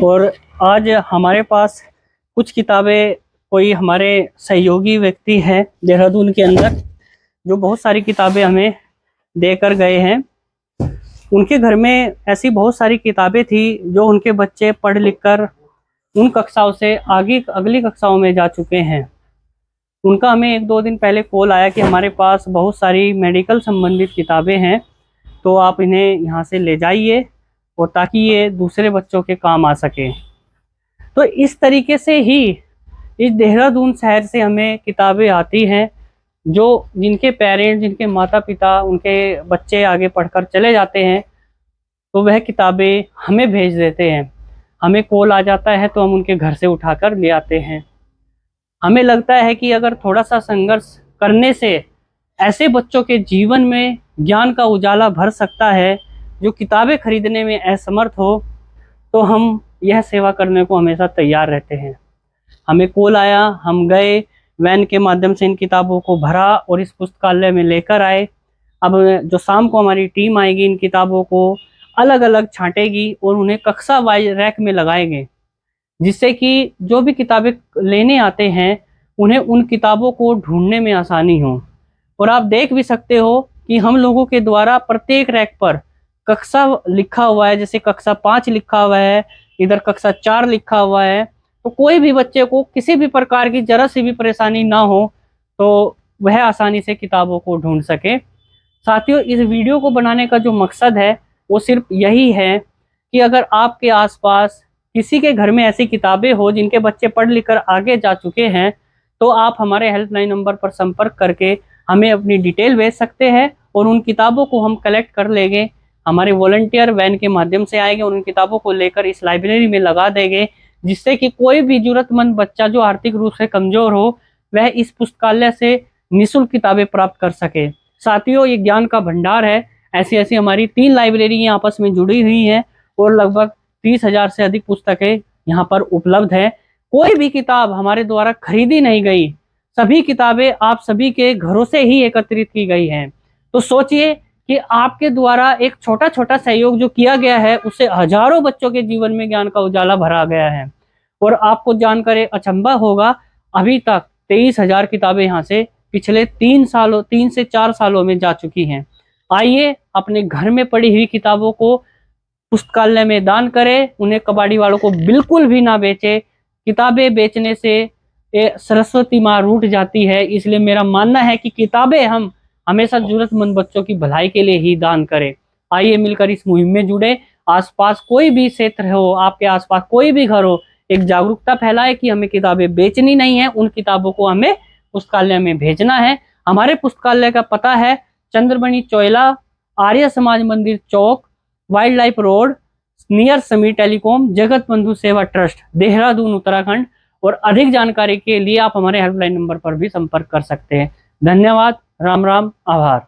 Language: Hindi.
और आज हमारे पास कुछ किताबें कोई हमारे सहयोगी व्यक्ति हैं देहरादून के अंदर जो बहुत सारी किताबें हमें देकर गए हैं। उनके घर में ऐसी बहुत सारी किताबें थी जो उनके बच्चे पढ़ लिख कर उन कक्षाओं से आगे अगली कक्षाओं में जा चुके हैं। उनका हमें 1-2 दिन पहले कॉल आया कि हमारे पास बहुत सारी मेडिकल संबंधित किताबें हैं, तो आप इन्हें यहाँ से ले जाइए और ताकि ये दूसरे बच्चों के काम आ सके। तो इस तरीके से ही इस देहरादून शहर से हमें किताबें आती हैं जो जिनके पेरेंट्स, जिनके माता पिता, उनके बच्चे आगे पढ़कर चले जाते हैं तो वह किताबें हमें भेज देते हैं। हमें कॉल आ जाता है तो हम उनके घर से उठाकर ले आते हैं। हमें लगता है कि अगर थोड़ा सा संघर्ष करने से ऐसे बच्चों के जीवन में ज्ञान का उजाला भर सकता है जो किताबें खरीदने में असमर्थ हो, तो हम यह सेवा करने को हमेशा तैयार रहते हैं। हमें कॉल आया, हम गए, वैन के माध्यम से इन किताबों को भरा और इस पुस्तकालय में लेकर आए। अब जो शाम को हमारी टीम आएगी इन किताबों को अलग अलग छांटेगी और उन्हें कक्षा वाइज रैक में लगाएंगे, जिससे कि जो भी किताबें लेने आते हैं उन्हें उन किताबों को ढूंढने में आसानी हो। और आप देख भी सकते हो कि हम लोगों के द्वारा प्रत्येक रैक पर कक्षा लिखा हुआ है, जैसे कक्षा 5 लिखा हुआ है, इधर कक्षा 4 लिखा हुआ है। तो कोई भी बच्चे को किसी भी प्रकार की जरा सी भी परेशानी ना हो तो वह आसानी से किताबों को ढूंढ सके। साथियों, इस वीडियो को बनाने का जो मकसद है वो सिर्फ यही है कि अगर आपके आसपास किसी के घर में ऐसी किताबें हो जिनके बच्चे पढ़ लिख कर आगे जा चुके हैं, तो आप हमारे हेल्पलाइन नंबर पर संपर्क करके हमें अपनी डिटेल भेज सकते हैं और उन किताबों को हम कलेक्ट कर लेंगे। हमारे वॉलंटियर वैन के माध्यम से आएंगे और उन किताबों को लेकर इस लाइब्रेरी में लगा देंगे, जिससे कि कोई भी जरूरतमंद बच्चा जो आर्थिक रूप से कमजोर हो वह इस पुस्तकालय से निःशुल्क किताबें प्राप्त कर सके। साथियों, ये ज्ञान का भंडार है। ऐसी ऐसी हमारी 3 लाइब्रेरी आपस में जुड़ी हुई हैं और लगभग 30,000 से अधिक पुस्तकें यहाँ पर उपलब्ध है। कोई भी किताब हमारे द्वारा खरीदी नहीं गई, सभी किताबें आप सभी के घरों से ही एकत्रित की गई हैं। तो सोचिए कि आपके द्वारा एक छोटा छोटा सहयोग जो किया गया है उससे हजारों बच्चों के जीवन में ज्ञान का उजाला भरा गया है। और आपको जानकर अचंभा होगा, अभी तक 23,000 किताबें यहाँ से पिछले 3 से 4 सालों में जा चुकी हैं। आइए अपने घर में पड़ी हुई किताबों को पुस्तकालय में दान करें, उन्हें कबाड़ी वालों को बिल्कुल भी ना बेचे। किताबें बेचने से सरस्वती माँ रूठ जाती है, इसलिए मेरा मानना है कि किताबें हम हमेशा जरूरतमंद बच्चों की भलाई के लिए ही दान करें। आइए मिलकर इस मुहिम में जुड़े। आसपास कोई भी क्षेत्र हो, आपके आसपास कोई भी घर हो, एक जागरूकता फैलाए कि हमें किताबें बेचनी नहीं है, उन किताबों को हमें पुस्तकालय में भेजना है। हमारे पुस्तकालय का पता है चंद्रमणि चौला, आर्य समाज मंदिर चौक, वाइल्ड लाइफ रोड, नियर समी टेलीकॉम, जगत बंधु सेवा ट्रस्ट, देहरादून, उत्तराखंड। और अधिक जानकारी के लिए आप हमारे हेल्पलाइन नंबर पर भी संपर्क कर सकते हैं। धन्यवाद, राम राम, आभार।